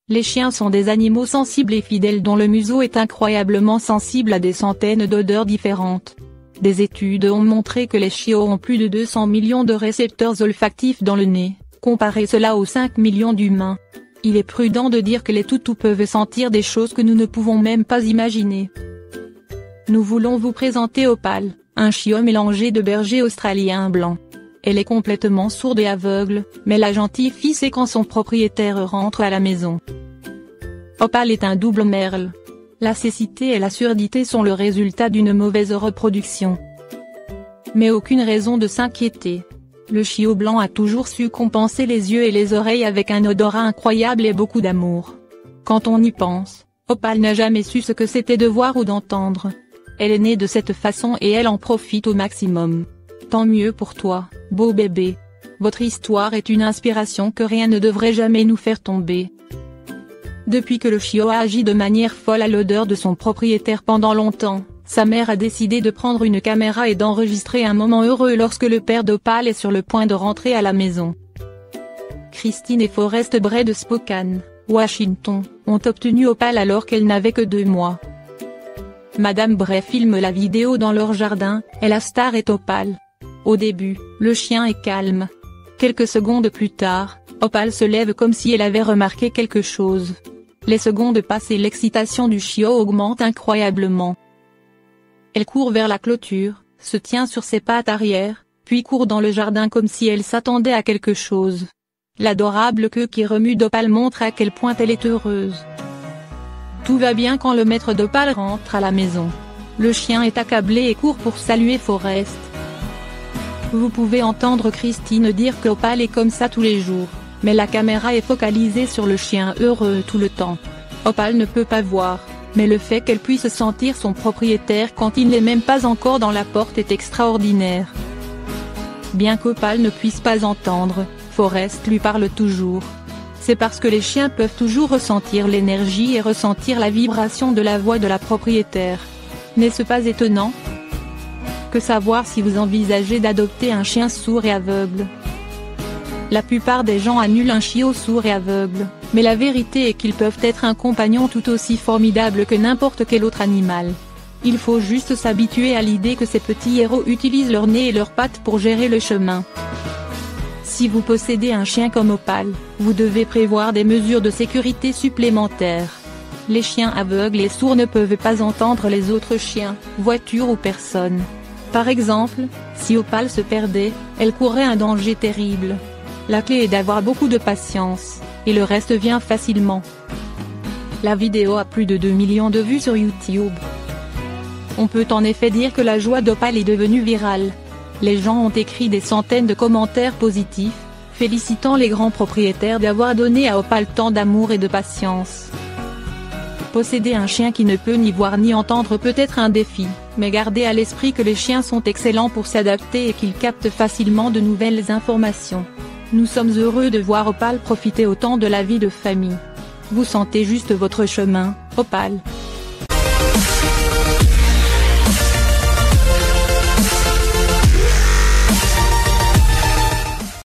Les chiens sont des animaux sensibles et fidèles dont le museau est incroyablement sensible à des centaines d'odeurs différentes. Des études ont montré que les chiots ont plus de 200 millions de récepteurs olfactifs dans le nez, comparez cela aux 5 millions d'humains. Il est prudent de dire que les toutous peuvent sentir des choses que nous ne pouvons même pas imaginer. Nous voulons vous présenter Opal, un chiot mélangé de berger australien blanc. Elle est complètement sourde et aveugle, mais la gentille fille sait quand son propriétaire rentre à la maison. Opal est un double merle. La cécité et la surdité sont le résultat d'une mauvaise reproduction. Mais aucune raison de s'inquiéter. Le chiot blanc a toujours su compenser les yeux et les oreilles avec un odorat incroyable et beaucoup d'amour. Quand on y pense, Opal n'a jamais su ce que c'était de voir ou d'entendre. Elle est née de cette façon et elle en profite au maximum. Tant mieux pour toi, beau bébé. Votre histoire est une inspiration que rien ne devrait jamais nous faire tomber. Depuis que le chiot a agi de manière folle à l'odeur de son propriétaire pendant longtemps, sa mère a décidé de prendre une caméra et d'enregistrer un moment heureux lorsque le père d'Opal est sur le point de rentrer à la maison. Christine et Forrest Bray de Spokane, Washington, ont obtenu Opal alors qu'elle n'avait que 2 mois. Madame Bray filme la vidéo dans leur jardin, et la star est Opal. Au début, le chien est calme. Quelques secondes plus tard, Opal se lève comme si elle avait remarqué quelque chose. Les secondes passent et l'excitation du chiot augmente incroyablement. Elle court vers la clôture, se tient sur ses pattes arrière, puis court dans le jardin comme si elle s'attendait à quelque chose. L'adorable queue qui remue d'Opal montre à quel point elle est heureuse. Tout va bien quand le maître d'Opal rentre à la maison. Le chien est accablé et court pour saluer Forrest. Vous pouvez entendre Christine dire que Opal est comme ça tous les jours, mais la caméra est focalisée sur le chien heureux tout le temps. Opal ne peut pas voir, mais le fait qu'elle puisse sentir son propriétaire quand il n'est même pas encore dans la porte est extraordinaire. Bien qu'Opal ne puisse pas entendre, Forrest lui parle toujours. C'est parce que les chiens peuvent toujours ressentir l'énergie et ressentir la vibration de la voix de la propriétaire. N'est-ce pas étonnant? Que savoir si vous envisagez d'adopter un chien sourd et aveugle? La plupart des gens annulent un chiot sourd et aveugle, mais la vérité est qu'ils peuvent être un compagnon tout aussi formidable que n'importe quel autre animal. Il faut juste s'habituer à l'idée que ces petits héros utilisent leur nez et leurs pattes pour gérer le chemin. Si vous possédez un chien comme Opal, vous devez prévoir des mesures de sécurité supplémentaires. Les chiens aveugles et sourds ne peuvent pas entendre les autres chiens, voitures ou personnes. Par exemple, si Opal se perdait, elle courrait un danger terrible. La clé est d'avoir beaucoup de patience, et le reste vient facilement. La vidéo a plus de 2 millions de vues sur YouTube. On peut en effet dire que la joie d'Opal est devenue virale. Les gens ont écrit des centaines de commentaires positifs, félicitant les grands propriétaires d'avoir donné à Opal tant d'amour et de patience. Posséder un chien qui ne peut ni voir ni entendre peut être un défi, mais gardez à l'esprit que les chiens sont excellents pour s'adapter et qu'ils captent facilement de nouvelles informations. Nous sommes heureux de voir Opal profiter autant de la vie de famille. Vous sentez juste votre chemin, Opal.